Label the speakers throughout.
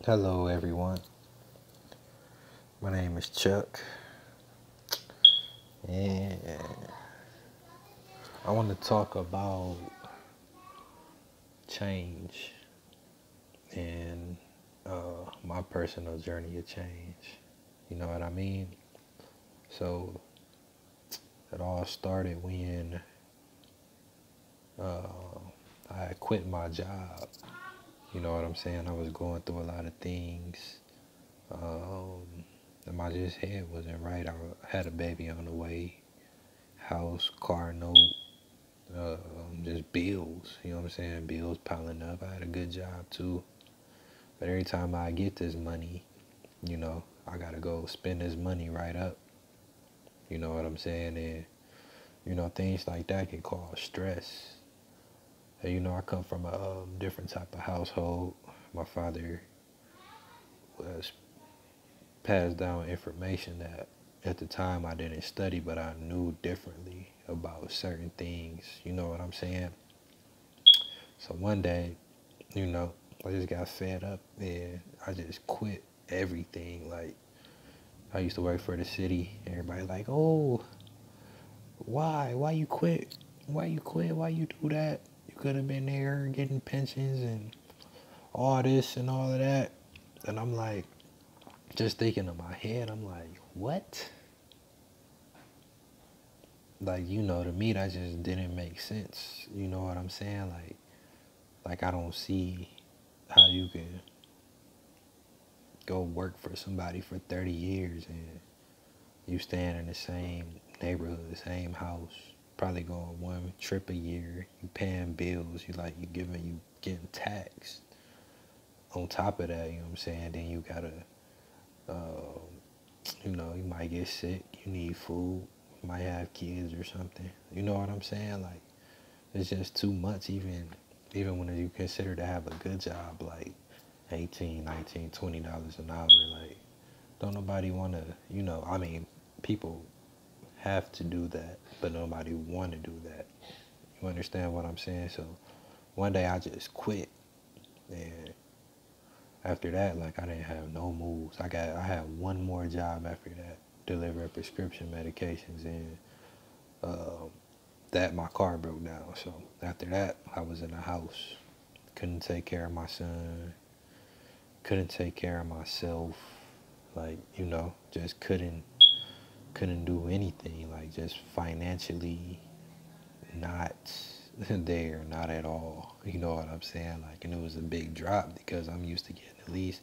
Speaker 1: Hello, everyone. My name is Chuck, and I want to talk about change and my personal journey of change. You know what I mean? So it all started when uh, I quit my job. You know what I'm saying? I was going through a lot of things, um, and my just head wasn't right. I had a baby on the way, house, car note. Just bills, you know what I'm saying? Bills piling up. I had a good job too. But every time I get this money, I gotta go spend this money right up. You know what I'm saying? And, things like that can cause stress. And, I come from a different type of household. My father was passed down information that at the time I didn't study, but I knew differently about certain things. You know what I'm saying? So one day, you know, I just got fed up and I just quit everything. Like, I used to work for the city. Everybody like, oh, why? Why you quit? Why you quit? Why you do that? You could have been there getting pensions and all this and all of that. And I'm like, just thinking in my head, I'm like, what? Like, to me that just didn't make sense. You know what I'm saying? Like I don't see how you can go work for somebody for 30 years and you staying in the same neighborhood, same house, probably going one trip a year, you paying bills, you getting taxed. On top of that, you know what I'm saying? Then you gotta, uh, you might get sick, you need food, you might have kids or something. You know what I'm saying? Like, it's just too much even when you consider to have a good job, like 18, 19, $20 an hour. Like, don't nobody wanna, I mean, people have to do that, but nobody want to do that. You understand what I'm saying? So one day I just quit, and after that, like, I didn't have no moves. I had one more job after that, delivering prescription medications, and uh, that my car broke down. So after that, I was in the house, couldn't take care of my son, couldn't take care of myself, like, just couldn't do anything, like, just financially not there, not at all. You know what I'm saying? Like, and it was a big drop because I'm used to getting at least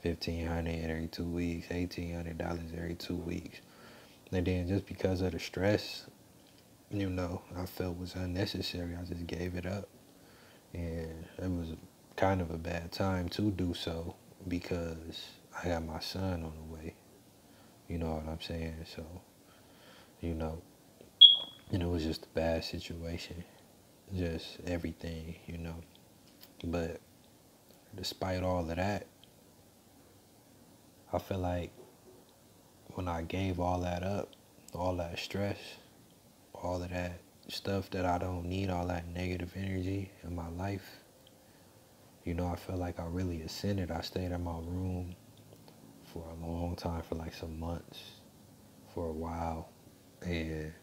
Speaker 1: 1,500 every 2 weeks, $1,800 every 2 weeks. And then just because of the stress, I felt was unnecessary, I just gave it up. And it was kind of a bad time to do so because I got my son on the way. You know what I'm saying? So, you know, and it was just a bad situation, just everything, But despite all of that, I feel like when I gave all that up, all that stress, all of that stuff that I don't need, all that negative energy in my life, I feel like I really ascended. I stayed in my room for a long time, for like some months, for a while, and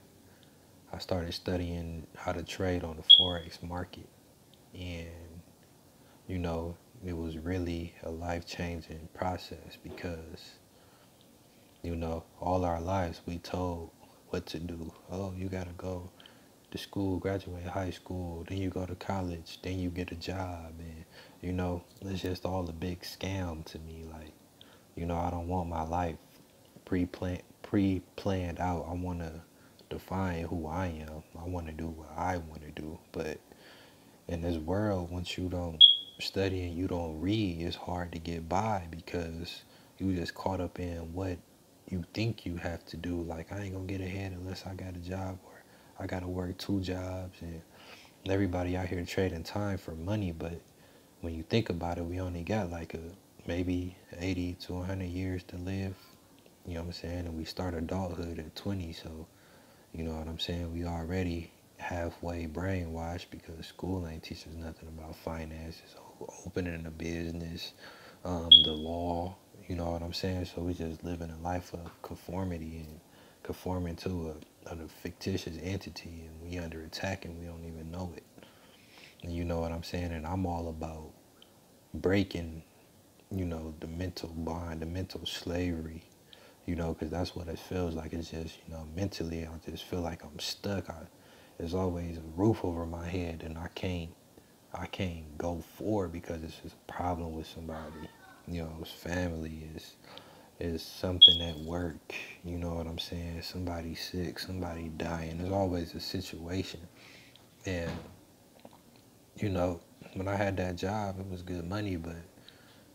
Speaker 1: I started studying how to trade on the Forex market. And, you know, it was really a life-changing process because, all our lives we told what to do. Oh, you gotta go to school, graduate high school, then you go to college, then you get a job, and, it's just all a big scam to me. Like, I don't want my life pre-planned out. I want to define who I am. I want to do what I want to do. But in this world, once you don't study and you don't read, it's hard to get by because you just caught up in what you think you have to do. Like, I ain't gonna get ahead unless I got a job, or I gotta work 2 jobs, and everybody out here trading time for money. But when you think about it, we only got like maybe 80 to 100 years to live. You know what I'm saying? And we start adulthood at 20, so you know what I'm saying? We already halfway brainwashed because school ain't teaching us nothing about finances, opening a business, the law. You know what I'm saying? So we just living a life of conformity and conforming to a fictitious entity, and we under attack and we don't even know it. And you know what I'm saying? And I'm all about breaking, the mental bond, the mental slavery, because that's what it feels like. It's just, mentally, I just feel like I'm stuck. There's always a roof over my head, and I can't go forward because it's just a problem with somebody. It's family, is something at work. You know what I'm saying? Somebody sick, somebody dying. There's always a situation. And, you know, when I had that job, it was good money, but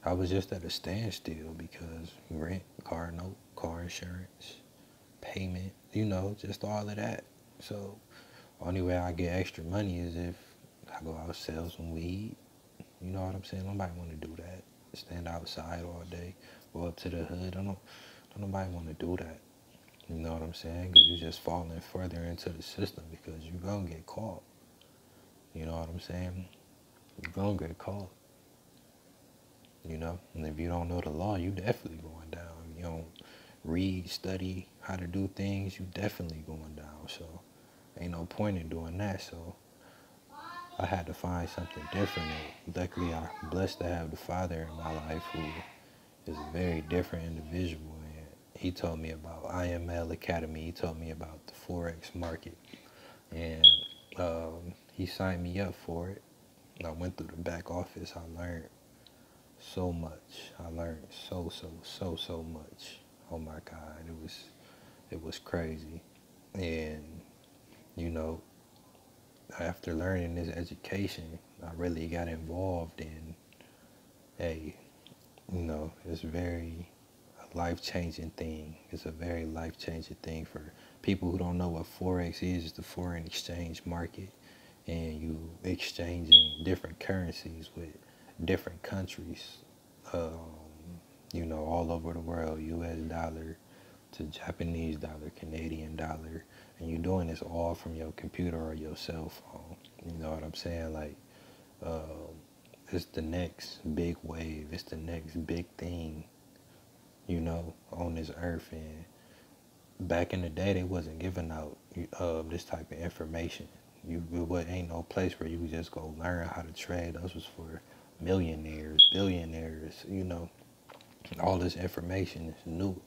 Speaker 1: I was just at a standstill because rent, car note, car insurance, payment, just all of that. So only way I get extra money is if I go out sell some weed. You know what I'm saying? Nobody want to do that. Stand outside all day, go up to the hood. Don't nobody want to do that. You know what I'm saying? Because you're just falling further into the system because you're going to get caught. You know what I'm saying? You're going to get caught. And if you don't know the law, you definitely going down. If you don't read, study how to do things, you definitely going down. So ain't no point in doing that. So I had to find something different. And luckily, I'm blessed to have the father in my life who is a very different individual. And he told me about IML Academy. He told me about the Forex market. And he signed me up for it. I went through the back office. I learned so much. I learned so much. Oh my God, it was crazy. And you know, after learning this education, I really got involved in it's very life-changing thing. It's a very life-changing thing for people who don't know what Forex is. It's the foreign exchange market, and you exchanging different currencies with different countries, um, all over the world, U.S. dollar to Japanese dollar, Canadian dollar, and you're doing this all from your computer or your cell phone. You know what I'm saying? Like, um, it's the next big wave. It's the next big thing, on this earth. And back in the day, they wasn't giving out this type of information. Ain't no place where you could just go learn how to trade. This was for millionaires, billionaires. All this information is new,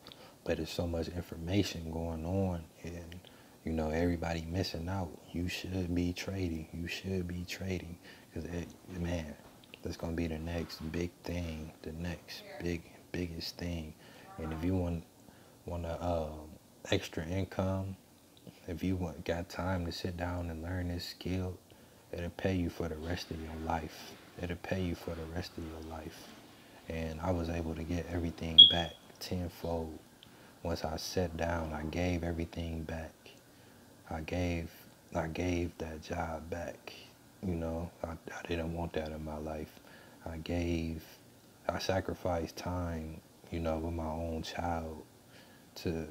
Speaker 1: but there's so much information going on, and everybody missing out. You should be trading. You should be trading, because man, that's gonna be the next big thing, the next biggest thing. And if you want extra income, if you got time to sit down and learn this skill, it'll pay you for the rest of your life. It'll pay you for the rest of your life. And I was able to get everything back tenfold. Once I sat down, I gave everything back. I gave that job back. I didn't want that in my life. I sacrificed time, with my own child to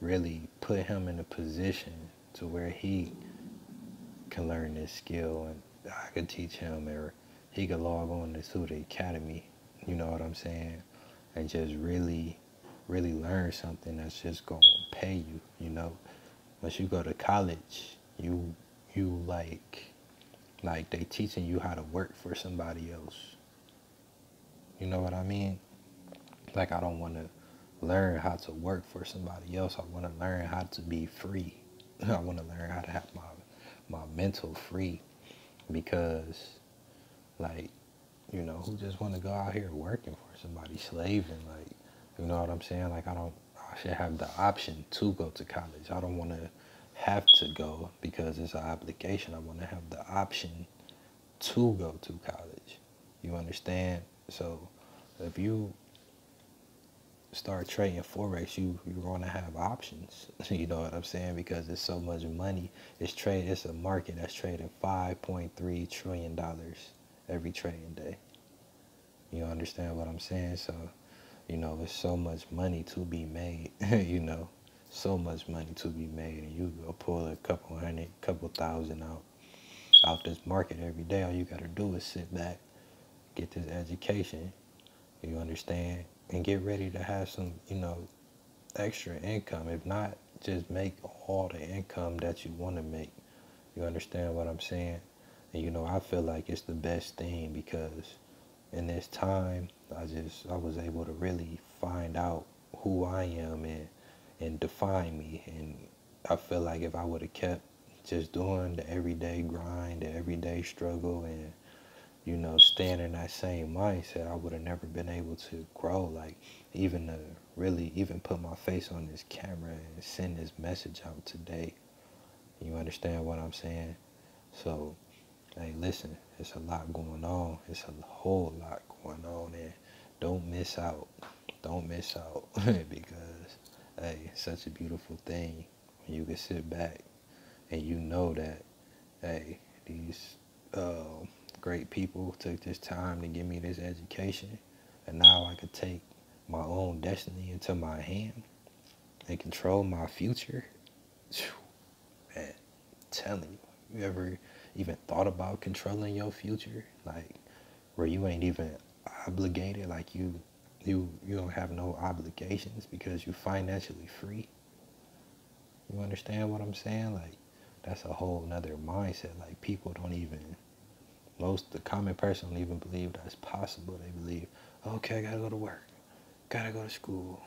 Speaker 1: really put him in a position to where he can learn this skill, and I could teach him, or he could log on to the academy, you know what I'm saying, and just really, really learn something that's just gonna pay you, Once you go to college, you like they teaching you how to work for somebody else. You know what I mean? Like, I don't want to learn how to work for somebody else. I want to learn how to be free. I want to learn how to have my mental free, because like, who just want to go out here working for somebody, slaving, like, you know what I'm saying? Like, I should have the option to go to college. I don't want to have to go because it's an obligation. I want to have the option to go to college. You understand? So if you start trading forex, you're going to have options. You know what I'm saying? Because there's so much money. It's a market that's trading $5.3 trillion every trading day. You understand what I'm saying? So there's so much money to be made. So much money to be made, and you go pull a couple hundred, couple thousand out this market every day. All you got to do is sit back, get this education, You understand? And get ready to have some, extra income. If not, just make all the income that you want to make. You understand what I'm saying? And I feel like it's the best thing because in this time, I was able to really find out who I am and define me. And I feel like if I would have kept just doing the everyday grind, the everyday struggle, and staying in that same mindset, I would have never been able to grow. Like, even to really even put my face on this camera and send this message out today. You understand what I'm saying? So, hey, listen, it's a lot going on. It's a whole lot going on, and don't miss out. Don't miss out because, hey, it's such a beautiful thing when you can sit back and you know that, hey, these great people took this time to give me this education, and now I could take my own destiny into my hand and control my future. Man, I'm telling you, you ever even thought about controlling your future, like where you ain't even obligated, like you don't have no obligations because you financially free? You understand what I'm saying? Like, that's a whole nother mindset. Like, people don't even, the common person don't even believe that's possible. They believe, okay, I gotta go to work, gotta go to school,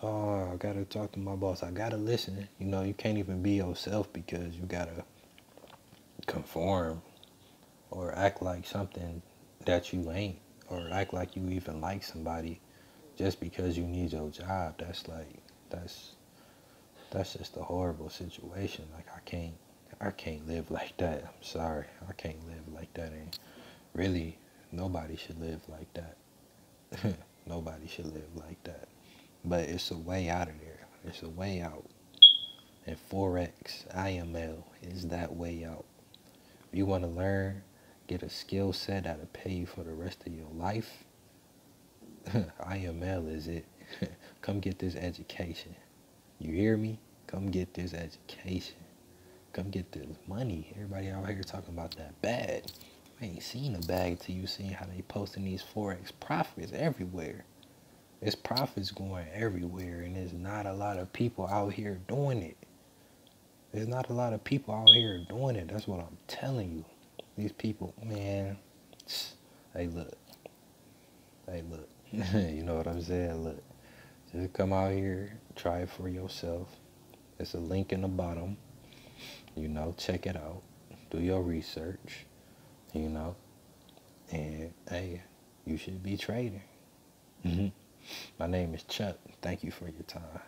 Speaker 1: oh, I gotta talk to my boss, I gotta listen. You can't even be yourself because you gotta conform or act like something that you ain't, or act like you even like somebody just because you need your job. That's that's just a horrible situation. Like, I can't live like that. I'm sorry. I can't live like that. And really, nobody should live like that. Nobody should live like that. But it's a way out of there. It's a way out. And Forex, IML is that way out. If you want to learn, get a skill set that'll pay you for the rest of your life, IML is it. Come get this education. You hear me? Come get this education. Come get this money. Everybody out here talking about that bag. I ain't seen a bag till you seen how they posting these Forex profits everywhere. There's profits going everywhere, and there's not a lot of people out here doing it. There's not a lot of people out here doing it. That's what I'm telling you. These people, man. Hey, look. Hey, look. You know what I'm saying? Look. Just come out here, try it for yourself. There's a link in the bottom. Check it out. Do your research. And hey, you should be trading. My name is Chuck. Thank you for your time.